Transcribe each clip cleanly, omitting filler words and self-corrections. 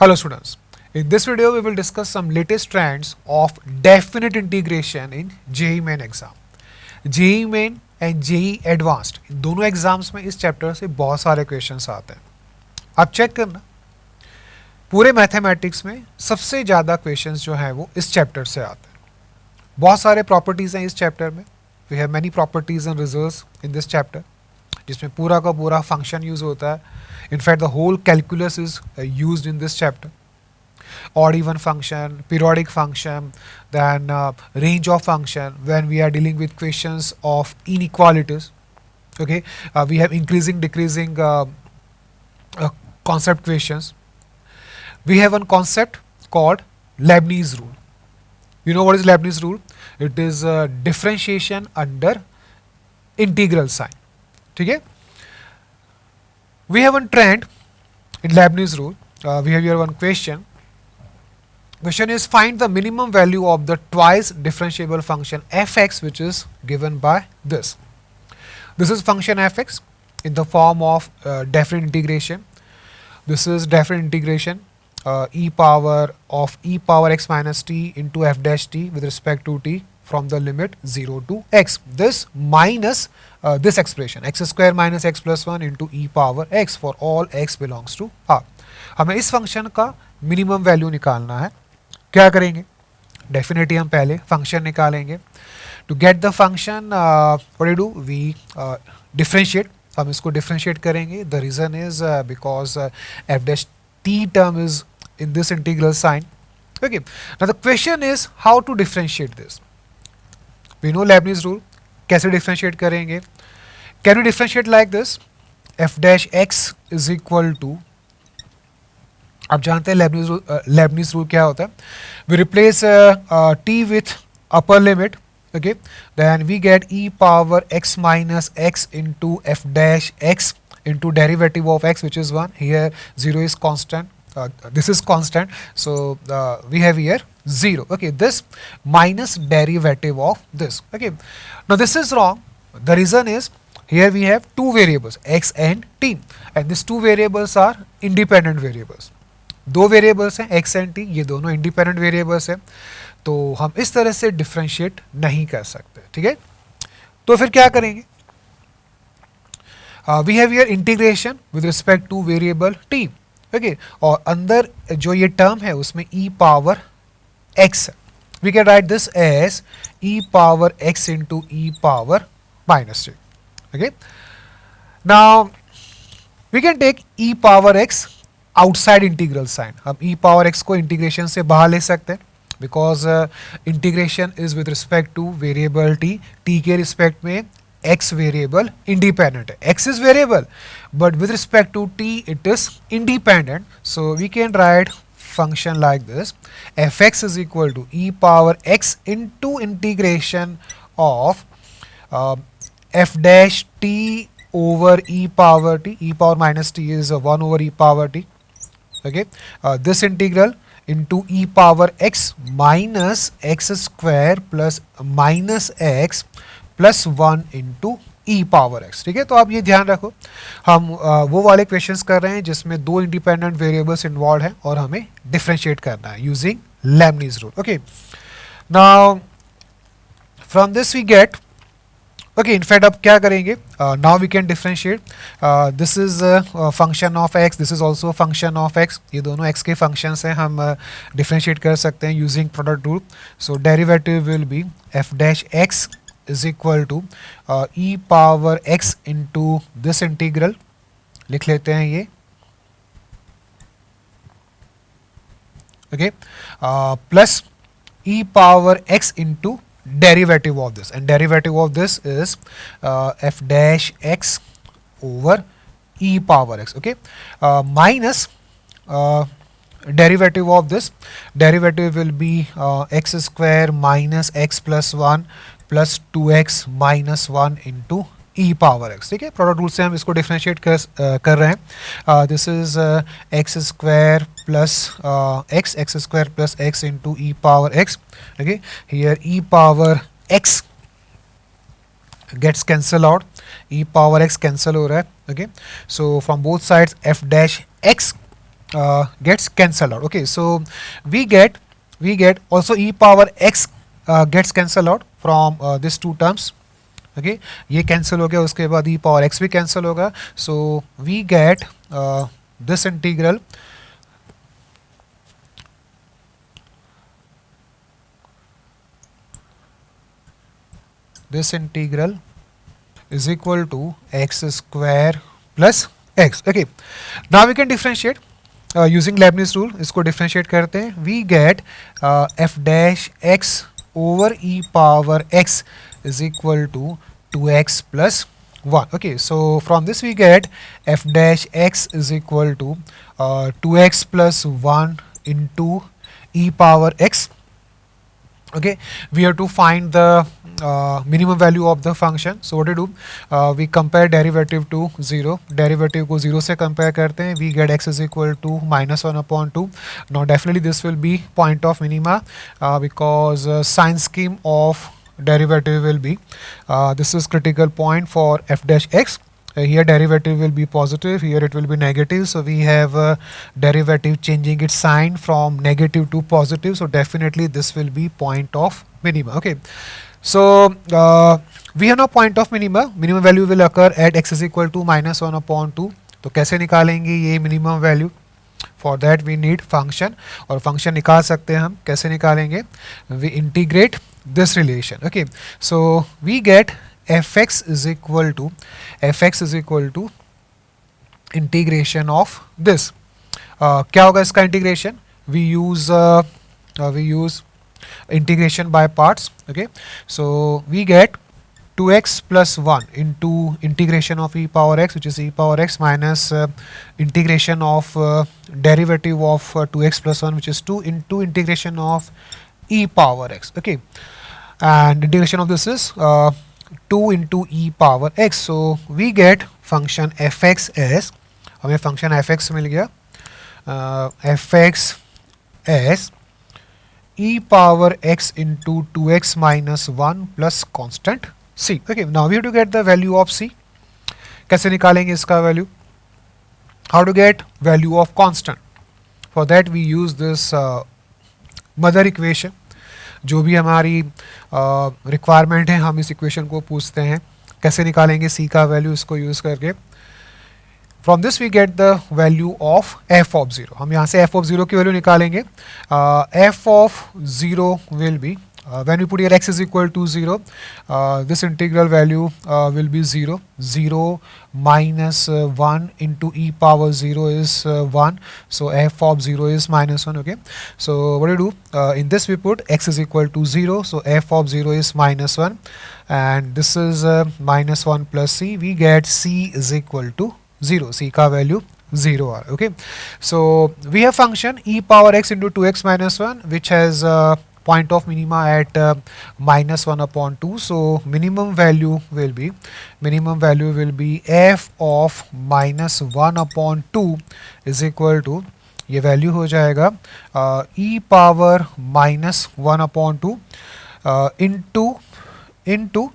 Hello students. In this video we will discuss some latest trends of definite integration in JEE Main exam. JEE Main and JEE Advanced इन दोनों exams में इस chapter से बहुत सारे questions आते हैं. आप चेक करना पूरे मैथमेटिक्स में सबसे ज़्यादा क्वेश्चंस जो हैं वो इस चैप्टर से आते हैं. बहुत सारे प्रॉपर्टीज़ हैं इस चैप्टर में. We have many properties and results in this chapter जिसमें पूरा का पूरा फंक्शन यूज़ होता है. In fact the whole calculus is used in this chapter. Odd even function, periodic function, then range of function when we are dealing with questions of inequalities. Okay, we have increasing, decreasing concept questions. We have one concept called Leibniz rule. You know what is Leibniz rule? It is differentiation under integral sign. ठीक है? We have one trend in Leibniz rule. We have here one question. Question is find the minimum value of the twice differentiable function fx which is given by this. This is function fx in the form of definite integration. This is definite integration e power x minus t into f dash t with respect to t from the limit 0 to x. This minus this expression x square minus x plus 1 into e power x for all x belongs to R. हमें इस function का minimum value निकालना है. क्या करेंगे? Definitely हम पहले function निकालेंगे. To get the function what do we differentiate. हम इसको डिफरेंशिएट करेंगे. The reason is because f dash t term is in this integral sign. Okay, now the question is how to differentiate this. We know Leibniz rule. कैसे differentiate करेंगे? Can you differentiate like this? F dash x is equal to, आप जानते हैं Leibniz rule क्या होता है. We replace t with upper limit. Okay, then we get e power x minus x into f dash x into derivative of x which is 1. Here 0 is constant. This is constant, so we have here 0. Okay, this minus derivative of this. Okay, now this is wrong. The reason is here we have two variables x and t, and these two variables are independent variables. दो variables हैं x and t, ये दोनों independent variables हैं, तो हम इस तरह से डिफरेंशिएट नहीं कर सकते. ठीक है, तो फिर क्या करेंगे? We have here integration with respect to variable t. Okay, और अंदर जो ये टर्म है उसमें e पावर x है. We can write this as e power x into e power minus t. Okay, now we can take e power x outside integral sign. हम e power x को integration से बाहर ले सकते हैं because integration is with respect to variable t के respect में x variable independent है. x is variable but with respect to t it is independent. So we can write function like this fx is equal to e power x into integration of f dash t over e power t. E power minus t is 1 over e power t. Okay, this integral into e power x minus x square plus minus x plus 1 into e power x. ठीक है, तो आप ये ध्यान रखो, हम वो वाले क्वेश्चंस कर रहे हैं जिसमें दो इंडिपेंडेंट वेरिएबल्स इन्वॉल्व हैं और हमें डिफरेंशिएट करना है using Leibniz rule. Okay, now from this we get. Okay, in fact अब क्या करेंगे? Now we can differentiate. This is function of x, this is also function of x. ये दोनों एक्स के फंक्शंस हैं, हम डिफरेंशिएट कर सकते हैं using product rule. So derivative will be f dash x is equal to e power x into this integral. लिख लेते हैं ये. Okay, plus e power x into derivative of this, and derivative of this is f dash x over e power x. Okay, minus derivative of this. Derivative will be x square minus x plus 1 plus 2x minus 1 into e power x. ठीक है, product rule से हम इसको differentiate कर रहे हैं. This is x square plus x square plus x into E power x. Okay, here E power x gets cancel out, e power x cancel हो रहा है. Okay, so from both sides f dash x gets cancelled out. Okay, so we get also e power x gets cancelled out from these two terms. Okay, ये cancel हो गया, उसके बाद e power x भी cancel होगा. So we get this integral is equal to x square plus x. Okay, now we can differentiate using Leibniz rule. इसको differentiate करते हैं. We get f dash x over e power x is equal to 2x plus 1. Okay, so from this we get f dash x is equal to 2x plus 1 into e power x. Okay, we have to find the minimum value of the function. So what do we do? We compare derivative to 0. Derivative को 0 से compare करते हैं. We get x is equal to minus 1 upon 2. Now definitely this will be point of minima because sign scheme of derivative will be this is critical point for f dash x. Here derivative will be positive, here it will be negative, so we have derivative changing its sign from negative to positive, so definitely this will be point of minima. Okay, so we have now point of minima. Minimum value will occur at x is equal to minus 1 upon 2. तो कैसे निकालेंगे ये minimum value? For that we need function, और function निकाल सकते हैं हम. कैसे निकालेंगे? We integrate this relation. Okay, so we get fx is equal to integration of this. क्या होगा इसका integration? We use integration by parts. Okay, so we get 2x plus 1 into integration of e power x, which is e power x, minus integration of derivative of 2x plus 1, which is 2, into integration of e power x. Okay, and integration of this is 2 into e power x. So we get function fx as, हमें function fx मिल गया, fx as e power x into 2x minus 1 plus constant c. Okay, now we have to get the value of c. कैसे निकालेंगे इसका value? How to get value of constant? For that we use this mother equation. जो भी हमारी requirement है हम इस equation को पूछते हैं. कैसे निकालेंगे c का वैल्यू? इसको यूज़ करके from this we get the value of f of 0. हम यहाँ से f ऑफ 0 की वैल्यू निकालेंगे. f of 0 will be when we put here x is equal to 0, this integral value will be 0. 0 minus 1 into e power 0 is 1. So f of 0 is minus 1. Okay, so what do you do? In this we put x is equal to 0. So f of 0 is minus 1. And this is minus 1 plus c. We get c is equal to 0. C का value 0 are. Okay, so we have function e power x into 2x minus 1 which has point of minima at minus 1 upon 2. So minimum value will be f of minus 1 upon 2 is equal to, ये value हो जाएगा e power minus 1 upon 2 into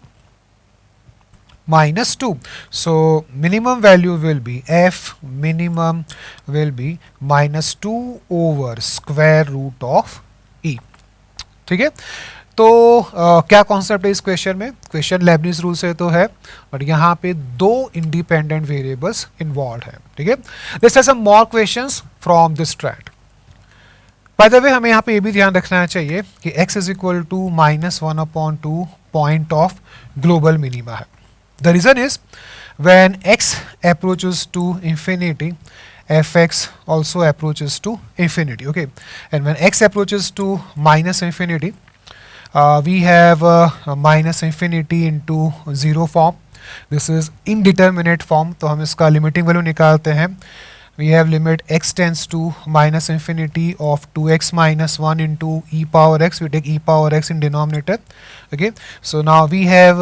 minus 2. So minimum value will be f minimum will be minus 2 over square root of e. ठीक है, तो क्या concept है इस question में? क्वेश्चन लेबनीज रूल से तो है, बट यहाँ पे दो इंडिपेंडेंट वेरिएबल्स इन्वॉल्व है. ठीक है, let's have some more questions from this track. By the way हमें यहाँ पे ये भी ध्यान रखना चाहिए कि x is equal to minus 1 upon 2 point of global minima है. The reason is when x approaches to infinity fx also approaches to infinity. Okay, and when x approaches to minus infinity, we have minus infinity into 0 form. This is indeterminate form. तो हम इसका limiting value निकालते हैं. We have limit x tends to minus infinity of 2x minus 1 into e power x. We take e power x in denominator. Okay, so now we have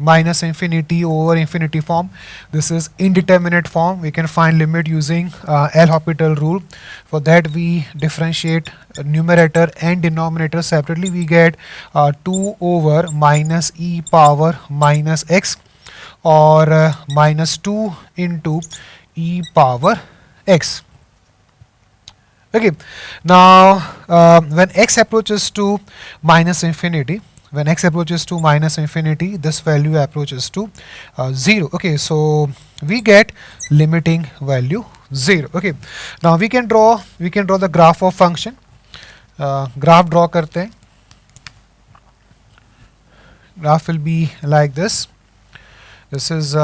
minus infinity over infinity form. This is indeterminate form. We can find limit using L'Hopital rule. For that we differentiate numerator and denominator separately. We get 2 over minus e power minus x, or minus 2 into e power x. Okay, now when x approaches to minus infinity, when x approaches to minus infinity, this value approaches to 0. Okay, so we get limiting value 0. Okay, now we can draw the graph of function. Graph draw करते हैं. Graph will be like this. This is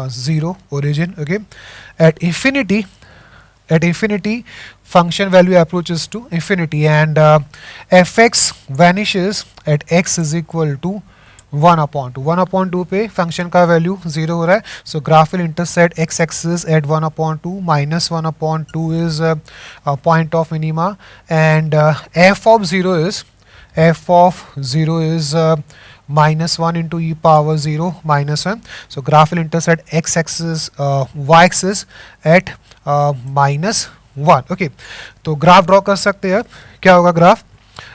0 origin. Okay, at infinity, function value approaches to infinity, and fx vanishes at x is equal to 1/2 पे function का value 0 हो रहा है. सो graph will intersect x axis at 1/2 minus 1/2 is point of minima, and f of 0 is minus 1 into e power 0 minus 1. So graph will intersect x axis y axis at minus 1. Okay, तो graph draw कर सकते हैं. क्या होगा graph?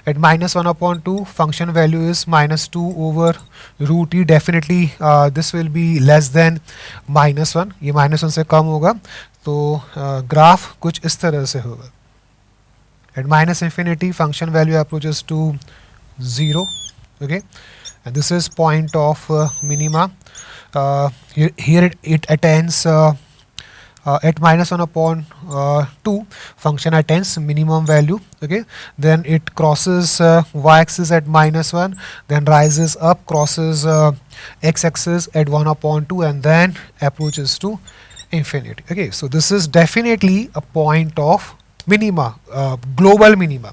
At minus 1/2 function value is minus 2 over root e. Definitely this will be less than minus 1. ये minus 1 से कम होगा, तो ग्राफ कुछ इस तरह से होगा. At minus infinity function value approaches to 0. Okay, and this is point of minima. Here it attains at minus 1/2 function attains minimum value. Okay, then it crosses y-axis at minus 1, then rises up, crosses x-axis at 1/2, and then approaches to infinity. Okay, so this is definitely a point of minima, global minima.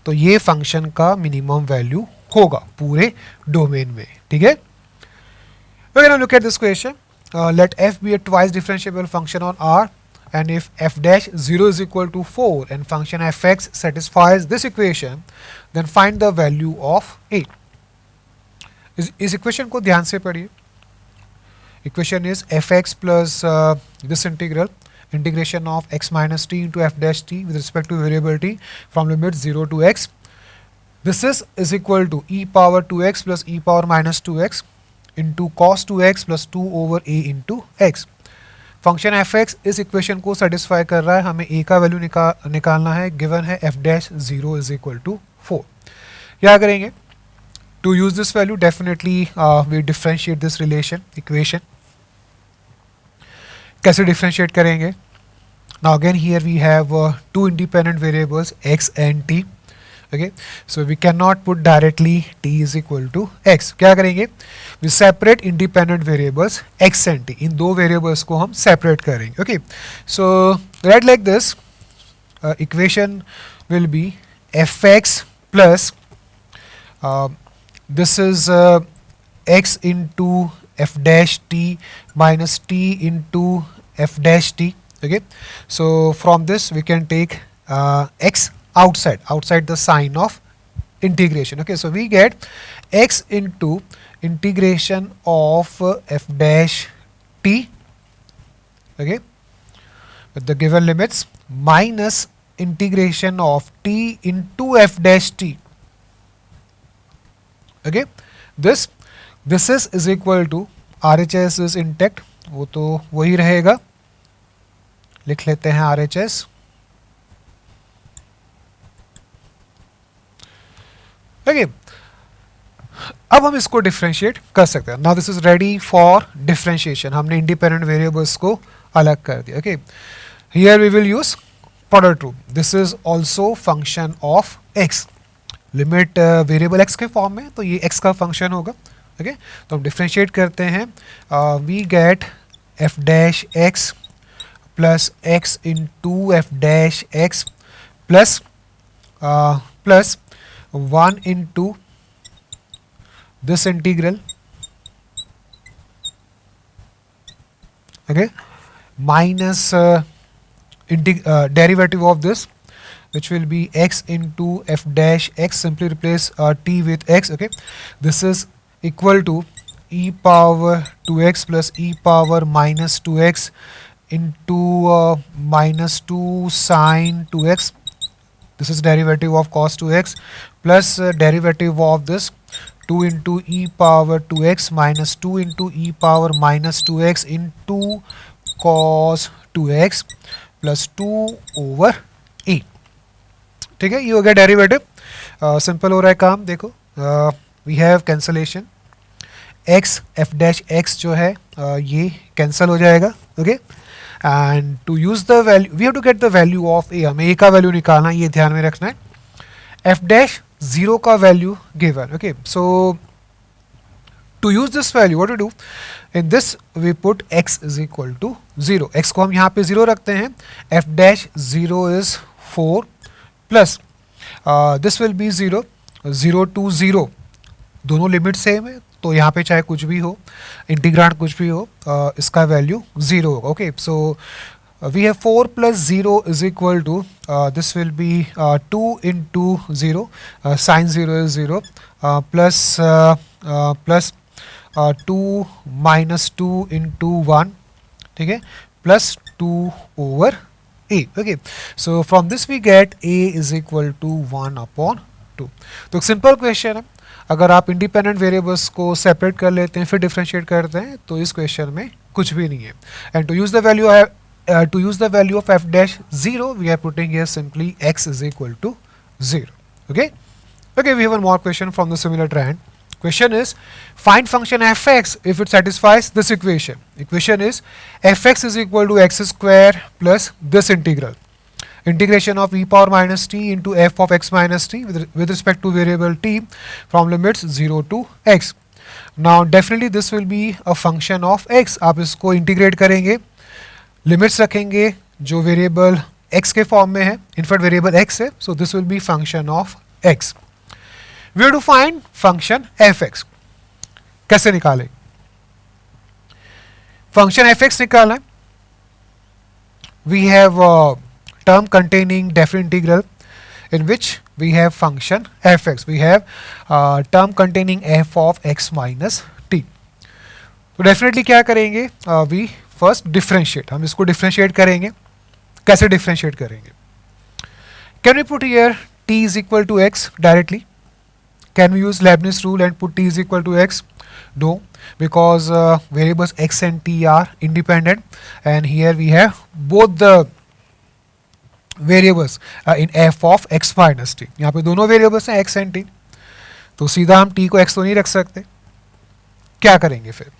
तो ये function का minimum value होगा पूरे domain में. ठीक है. We're going to look at this question. Let f be a twice differentiable function on R, and if f dash 0 is equal to 4 and function fx satisfies this equation, then find the value of a. इस equation को ध्यान से पढ़िए. Equation is fx plus this integration of x minus t into f dash t with respect to variable t from limit 0 to x. This is equal to e power 2x plus e power minus 2x into cos 2x plus 2 over a into x. Function fx इस equation को satisfy कर रहा है. हमें a का value निकालना है. Given है f dash 0 is equal to 4. क्या करेंगे? To use this value, definitely we differentiate this relation equation. कैसे differentiate करेंगे? Now again here we have two independent variables x and t. Okay, so we cannot put directly t is equal to x. क्या करेंगे? We separate independent variables x and t. इन दो variables को हम separate करेंगे. Okay, so write like this. Equation will be fx plus this is x into f dash t minus t into f dash t. Okay, so from this we can take x outside the sign of integration. Okay, so we get x into integration of f dash t, okay, with the given limits, minus integration of t into f dash t. Okay, this is equal to RHS is intact, वो तो वही रहेगा. लिख लेते हैं RHS. Okay, अब हम इसको डिफरेंशिएट कर सकते हैं. Now this is ready for differentiation. हमने इंडिपेंडेंट वेरिएबल्स को अलग कर दिया. Okay, here we will use product rule. This is also function of x. Limit variable x के फॉर्म में, तो ये x का फंक्शन होगा. ओके, तो हम डिफरेंशिएट करते हैं. We get f dash x plus x into f dash x plus 1 into this integral, okay, minus derivative of this, which will be x into f dash x. Simply replace t with x. Okay, this is equal to e power 2x plus e power minus 2x into minus 2 sine 2x. This is derivative of cos 2x plus derivative of this 2 into e power 2x minus 2 into e power minus 2x into cos 2x plus 2 over a. ठीक है, ये हो गया derivative. Simple हो रहा है काम, देखो we have cancellation, X F dash X जो है ये कैंसिल हो जाएगा, okay. And to use the value we have to get the value of A, हमें ए का वैल्यू निकालना है, ये ध्यान में रखना है। एफ डैश जीरो का value given, okay. So to use this value, what to do? In this we put x is equal to 0, x को हम यहाँ पे 0 रखते हैं, f dash 0 is 4 plus this will be 0, 0 to 0 दोनों limit same है, तो यहाँ पे चाहे कुछ भी हो, इंटीग्रांड कुछ भी हो, इसका वैल्यू 0 होगा, okay. So we have 4 plus 0 is equal to this will be 2 into 0, sin 0 is 0, plus 2 minus 2 into 1, ठीक है, plus 2 over a, okay। So from this we get a is equal to 1 upon 2। तो एक simple question है, अगर आप independent variables को separate कर लेते हैं फिर डिफरेंशिएट करते हैं तो इस क्वेश्चन में कुछ भी नहीं है। And to use the value of f dash 0 we are putting here simply x is equal to 0, okay। Okay, we have one more question from the similar trend. Question is, find function fx if it satisfies this equation. Equation is fx is equal to x square plus this integral, integration of e power minus t into f of x minus t with respect to variable t from limits 0 to x. Now definitely this will be a function of x, आप इसको integrate करेंगे, limits रखेंगे जो variable x के form में है, in fact variable x है, so this will be function of x। We have to find function fx, कैसे निकालें? फंक्शन fx निकालना है, we have term containing definite integral in which we have function fx, we have term containing f of x minus t। तो definitely क्या करेंगे, we first differentiate, हम इसको differentiate करेंगे। कैसे डिफरेंशिएट करेंगे? Can we put here t is equal to x directly? Can we use Leibniz rule and put t is equal to x? No, because variables x and t are independent, and here we have both the variables in f of x minus t। यहाँ पे दोनों variables हैं x and t, तो सीधा हम t को x तो नहीं रख सकते, क्या करेंगे फिर?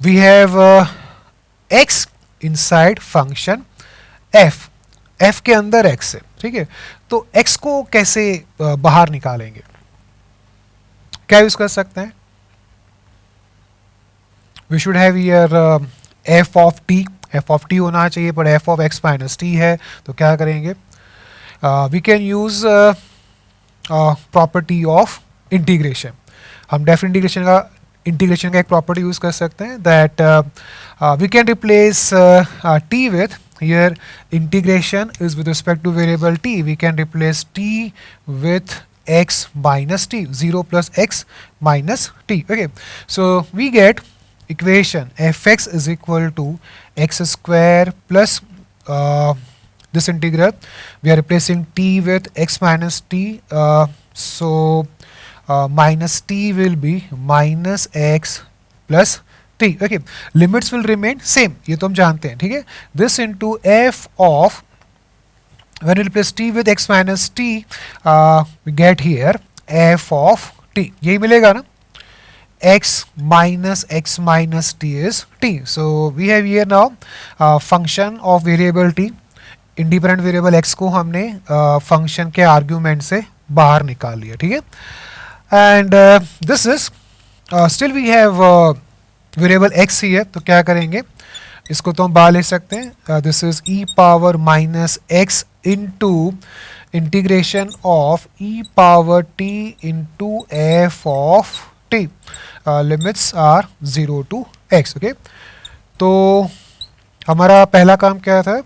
We have x inside function f, f के अंदर x है, ठीक है। तो x को कैसे बाहर निकालेंगे? क्या यूज कर सकते हैं? We should have here f of t होना चाहिए, पर f of x minus t है, तो क्या करेंगे? We can use property of integration, हम डेफिनेट इंटीग्रेशन का एक प्रॉपर्टी यूज कर सकते हैं, that we can replace t with, here integration is with respect to variable t, we can replace t with x minus t, 0 plus x minus t, okay। So we get equation fx is equal to x square plus this integral, we are replacing t with x minus t, so minus t will be minus x plus t, okay। limits will remain same, ये तो हम जानते हैं, ठीक है। this into f of, when we replace t with x minus t, we get here f of t, यही मिलेगा ना, x minus t is t। So we have here now function of variable t, independent variable x को हमने function के argument से बाहर निकाल लिया, ठीक है। And this is still we have variable x ही है, तो क्या करेंगे, इसको तो हम बाहर ले सकते हैं, this is e power minus x into integration of e power t into f of t, limits are 0 to x, okay. तो हमारा पहला काम क्या था,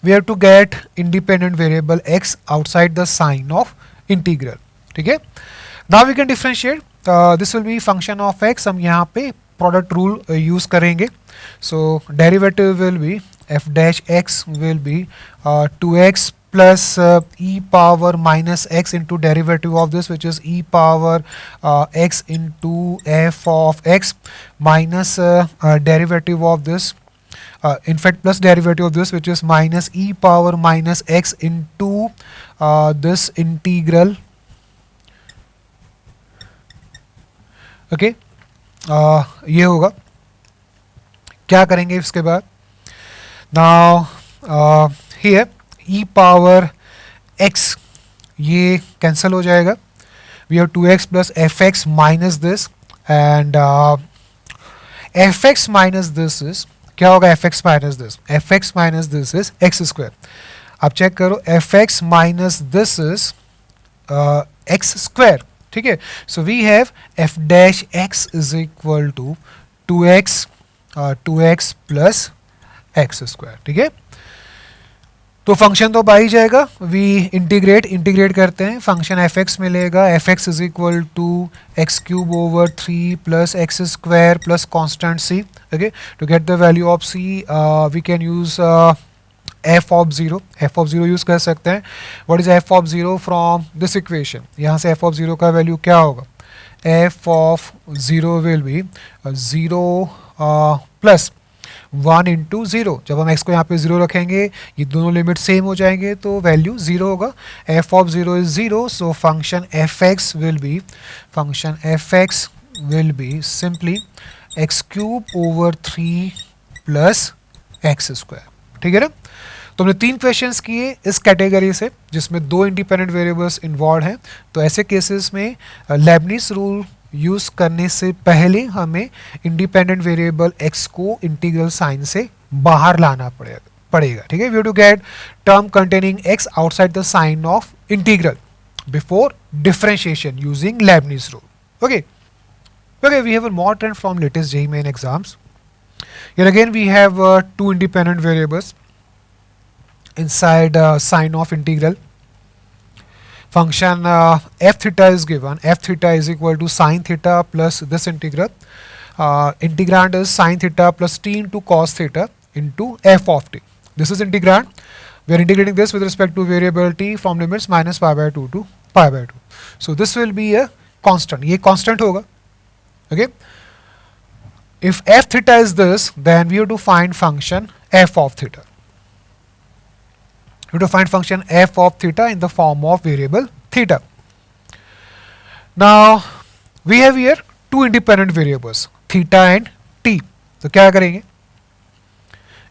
we have to get independent variable x outside the sign of integral, ठीक है। now we can differentiate, this will be function of x, हम यहाँ पे product rule use करेंगे, so derivative will be f dash x will be 2x plus e power minus x into derivative of this, which is e power x into f of x minus derivative of this in fact plus derivative of this, which is minus e power minus x into this integral. Okay ये होगा, क्या करेंगे इसके बाद, now here e power x ये cancel हो जाएगा, we have 2x plus fx minus this and fx minus this is क्या होगा, fx minus this, fx minus this is x square. अब चेक करो, fx minus this is x square. ठीक है, so we have f dash x is equal to 2x plus x square. ठीक है, तो function तो आ ही जाएगा, वी इंटीग्रेट करते हैं, फंक्शन एफ एक्स मिलेगा, f x is equal to x cube over 3 plus x square plus constant c. Okay, to get the value of c we can use f of zero use कर सकते हैं. What is f of zero from this equation, यहाँ से f of zero का value क्या होगा, f of zero will be zero plus 1 into zero. जब हम x को यहाँ पे जीरो रखेंगे, ये दोनों लिमिट सेम हो जाएंगे तो वैल्यू जीरो होगा. f of zero is zero, so function fx will be simply x cube over 3 plus x square. ठीक है ना, तो हमने 3 क्वेश्चंस किए इस कैटेगरी से जिसमें 2 इंडिपेंडेंट वेरिएबल्स इन्वॉल्व हैं. तो ऐसे केसेस में लेबनिज रूल यूज करने से पहले हमें इंडिपेंडेंट वेरिएबल x को इंटीग्रल साइन से बाहर लाना पड़ेगा. ठीक है, we have to get term containing x outside the sign of integral before differentiation using Leibniz rule. Okay, we have a mock trend from latest JEE main exams. Here again we have 2 independent variables inside sign of integral. Function f theta is given, f theta is equal to sin theta plus this integral. Integrand is sin theta plus t into cos theta into f of t. This is integrand. We are integrating this with respect to variable t from limits minus pi by 2 to pi by 2. So this will be a constant. ये constant होगा. Okay. If f theta is this, then we have to find function f of theta. We have to find function f of theta in the form of variable theta. Now we have here 2 independent variables theta and t. तो क्या करेंगे,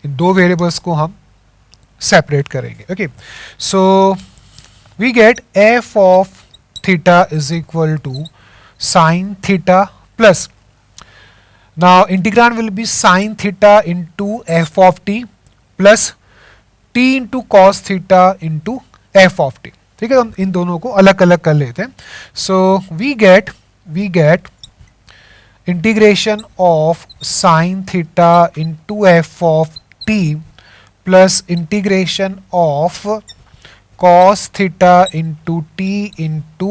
इन 2 variables को हम separate करेंगे. Okay, so we get f of theta is equal to sin theta plus, now integrand will be sin theta into f of t plus t into cos theta into f of t. ठीक है, हम इन दोनों को अलग अलग कर लेते हैं. So we get integration of sin theta into f of t plus integration of cos theta into t into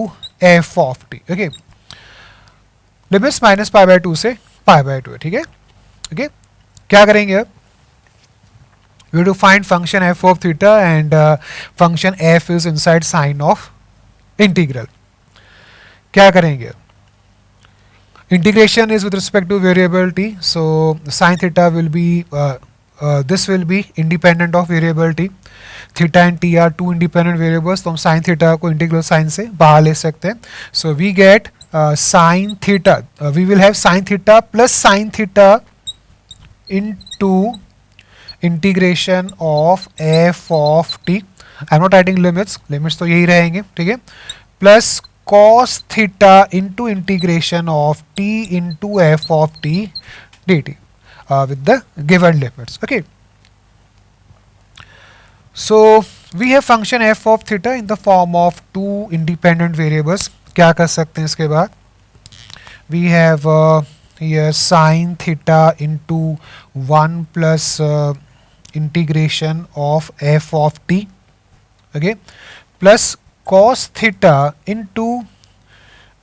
f of t. Okay, limits minus pi by 2 से पाई बाय 2 है. ठीक है, ओके, क्या करेंगे अब, we have to find function f of theta and function f is inside sign of integral. क्या करेंगे, integration is with respect to variable t, so sin theta will be this will be independent of variable t. theta and t are 2 independent variables, तो हम sin theta को integral sign से बाहर ले सकते हैं. So we get sin theta, we will have sin theta plus sin theta into integration of f of t. I am not writing limits तो यही रहेंगे. ठीक है, plus cos theta into integration of t into f of t dt with the given limits. Okay, so we have function f of theta in the form of 2 independent variables. क्या कर सकते हैं इसके बाद, we have here sin theta into 1 plus integration of f of t, okay, plus cos theta into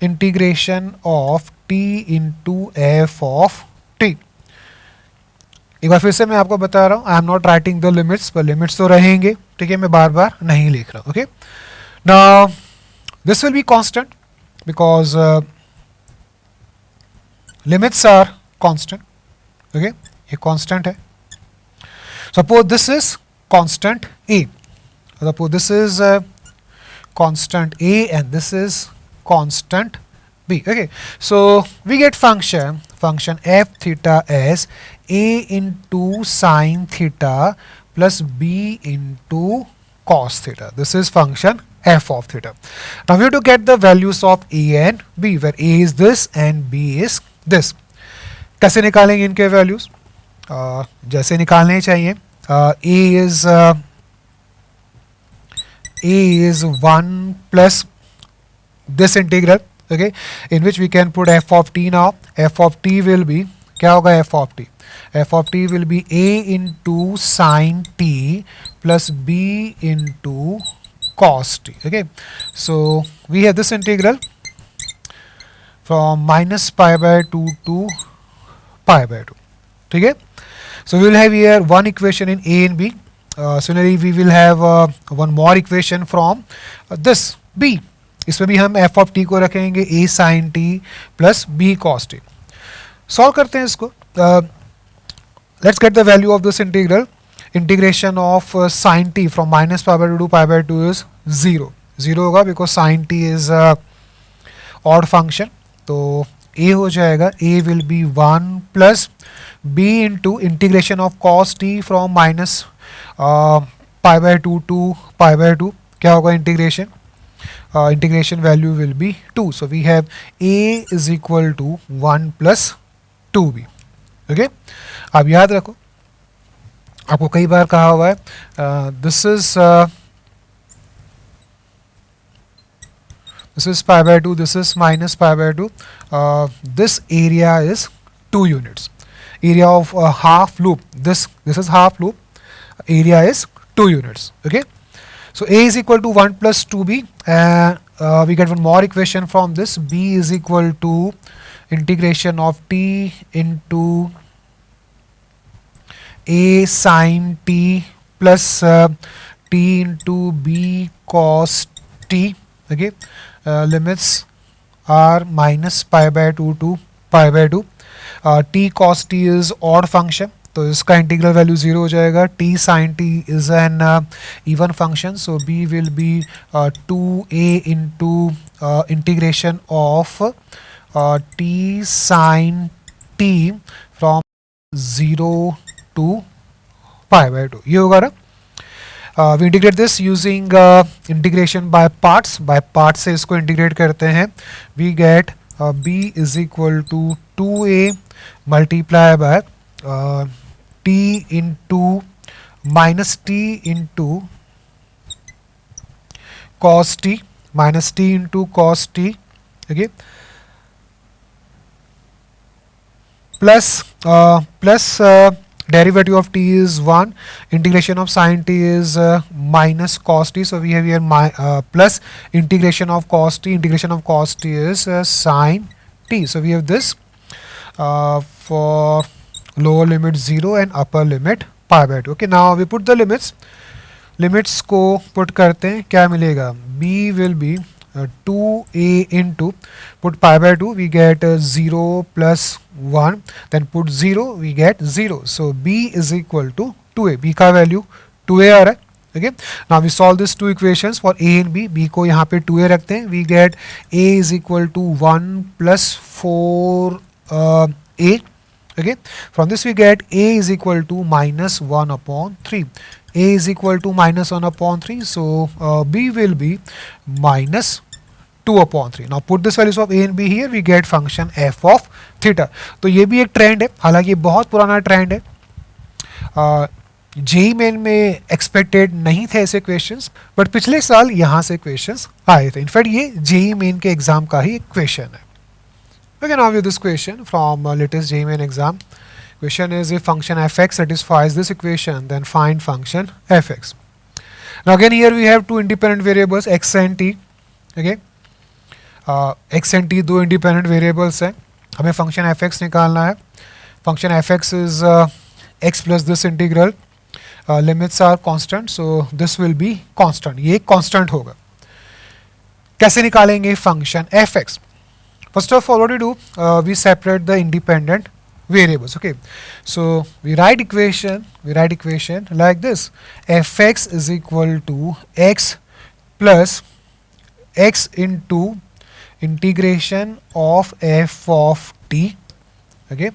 integration of t into f of t. एक बार फिर से मैं आपको बता रहा हूँ, I am not writing the limits, पर लिमिट्स तो रहेंगे. ठीक है, मैं बार बार नहीं लिख रहा. Okay, now this will be constant because limits are constant. Okay, ये कांस्टेंट है. Suppose this is constant A. Suppose this is constant A and this is constant B. Okay, so we get function f theta as A into sine theta plus B into cos theta. This is function f of theta. Now we have to get the values of A and B, where A is this and B is this. कैसे निकालेंगे इनके values? जैसे निकालने चाहिए. A is 1 plus this integral, okay, in which we can put f of t now. F of t will be, क्या होगा f of t? F of t will be A into sine t plus B into cos t. Okay, so we have this integral from minus pi by 2 to pi by 2. Okay, so we will have here one equation in A and B. Similarly we will have one more equation from this B. इसमें भी हम f of t को रखेंगे a sin t plus b cos t. Solve करते हैं इसको. Let's get the value of this integral. Integration of sin t from minus pi by 2 to pi by 2 is 0. 0 होगा because sin t is odd function. तो a हो जाएगा, a will be 1 plus b into integration of cos t from minus pi by 2 to pi by 2. क्या होगा integration? Integration value will be 2. So we have a is equal to 1 plus 2b. Okay, अब याद रखो, आपको कई बार कहा हुआ है, this is pi by 2, this is minus pi by 2. This area is 2 units. Area of half loop, this is half loop, area is 2 units. Okay, so a is equal to 1 plus 2b, and we get one more equation from this. B is equal to integration of t into a sin t plus t into b cos t. Okay, limits are minus pi by 2 to pi by 2. T cos t is odd function, तो इसका integral value 0 हो जाएगा. t sin t is an even function, so b will be 2a into integration of t sin t from 0 to pi by 2. ये होगा ना. We integrate this using integration by parts. By parts से इसको integrate करते हैं. We get b is equal to 2a multiplied by t into minus t into cos t, minus t into cos t. Okay, plus derivative of t is 1, integration of sin t is minus cos t, so we have here plus integration of cos t is sin t. So we have this for lower limit 0 and upper limit pi by 2. Okay, now we put the limits को put करते हैं, क्या मिलेगा? b will be 2a into, put pi by 2, we get 0 plus 1, then put 0, we get 0. So b is equal to 2a. b का value 2a आ रहा है. Okay, now we solve these two equations for a and b. b को यहाँ पे 2a रखते हैं. We get a is equal to 1 plus 4a. Okay, from this we get a is equal to minus 1 upon 3. A is equal to minus 1 upon 3, so b will be minus 2 upon 3. Now put this values of a and b here, we get function f of theta. तो ये भी एक trend है, हालांकि बहुत पुराना trend है. JEE main में एक्सपेक्टेड नहीं थे ऐसे क्वेश्चंस, बट पिछले साल यहाँ से क्वेश्चंस आए थे. इनफैक्ट ये जेईई मेन के एग्जाम का ही एक क्वेश्चन है. Okay, now view this question from latest JEE main exam. Question is, if function fx satisfies this equation, then find function fx. Now again here we have two independent variables x and t. Okay, x and t दो independent variables हैं. हमें function fx निकालना है. Function fx is x plus this integral. Limits are constant, so this will be constant. ये constant होगा. कैसे निकालेंगे function fx? First of all, what we do, we separate the independent variables. Okay, so we write equation like this: fx is equal to x plus x into integration of f of t, okay,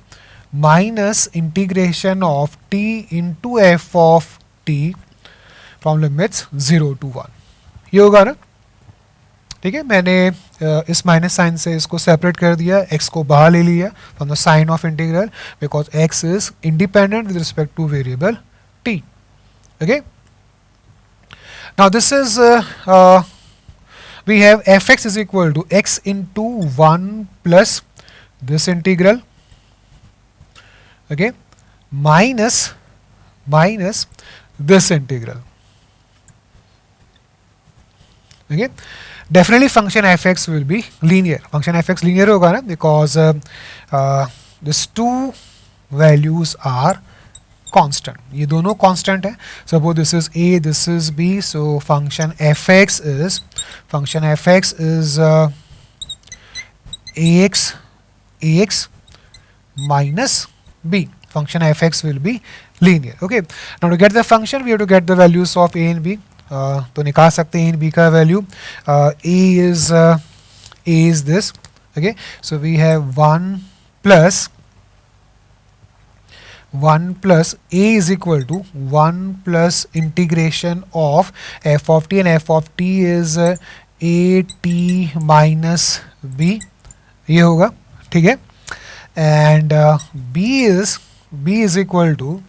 minus integration of t into f of t from limits 0 to 1. ये होगा ना, ठीक है. मैंने इस minus sign से इसको separate कर दिया, x को बाहर ले लिया from the sign of integral because x is independent with respect to variable t. Okay, now this is we have fx is equal to x into 1 plus this integral, okay, minus this integral. Okay, definitely function fx will be linear. Function fx linear होगा ना, because these two values are constant. ये दोनों constant है. Suppose this is a, this is b. So function fx is ax minus b. Function fx will be linear. Okay. Now to get the function, we have to get the values of a and b. तो निकाल सकते हैं in B का value. a is this. Okay, so we have 1 plus a is equal to 1 plus integration of f of t, and f of t is a t minus b. ये होगा, ठीक है. and b is equal to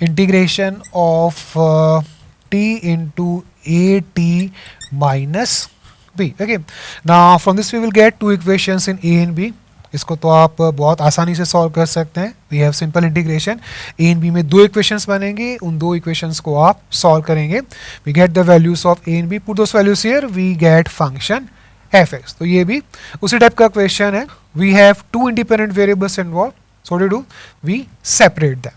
integration of t into a t minus b. Okay, now from this we will get two equations in a and b. इसको तो आप बहुत आसानी से सॉल्व कर सकते हैं. We have simple integration. A and B में दो इक्वेशंस बनेंगे, उन दो इक्वेशंस को आप सॉल्व करेंगे. We get the values of A and B, put those values here, we get function f x. तो ये भी उसी टाइप का क्वेश्चन है. We have two independent variables involve, so what do, we separate them.